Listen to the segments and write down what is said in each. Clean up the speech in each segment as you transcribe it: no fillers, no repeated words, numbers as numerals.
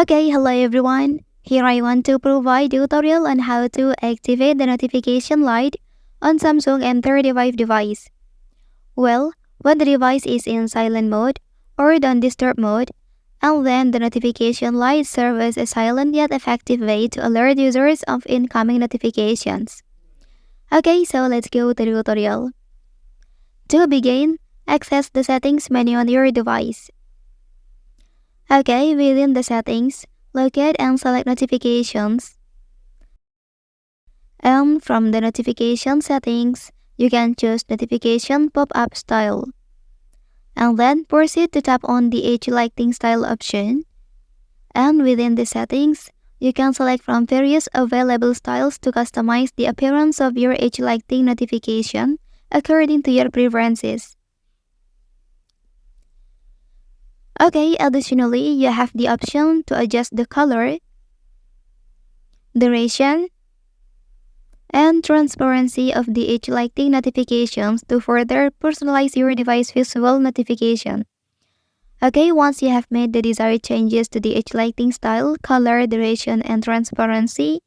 Okay, hello everyone. Here I want to provide tutorial on how to activate the notification light on Samsung M35 device. Well, when the device is in silent mode or don't disturb mode, and then the notification light serves as a silent yet effective way to alert users of incoming notifications. Okay, so let's go to the tutorial. To begin, access the settings menu on your device. Okay, within the settings, locate and select notifications. And from the notification settings, you can choose notification pop-up style. And then proceed to tap on the edge lighting style option. And within the settings, you can select from various available styles to customize the appearance of your edge lighting notification according to your preferences. Okay, additionally, you have the option to adjust the color, duration, and transparency of the edge lighting notifications to further personalize your device visual notification. Okay, once you have made the desired changes to the edge lighting style, color, duration, and transparency,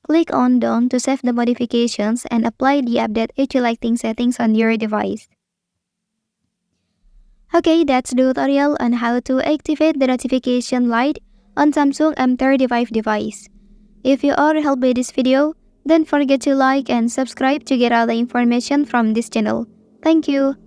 click on Done to save the modifications and apply the update edge lighting settings on your device. Okay, that's the tutorial on how to activate the notification light on Samsung M35 device. If you are helped by this video, don't forget to like and subscribe to get other information from this channel. Thank you.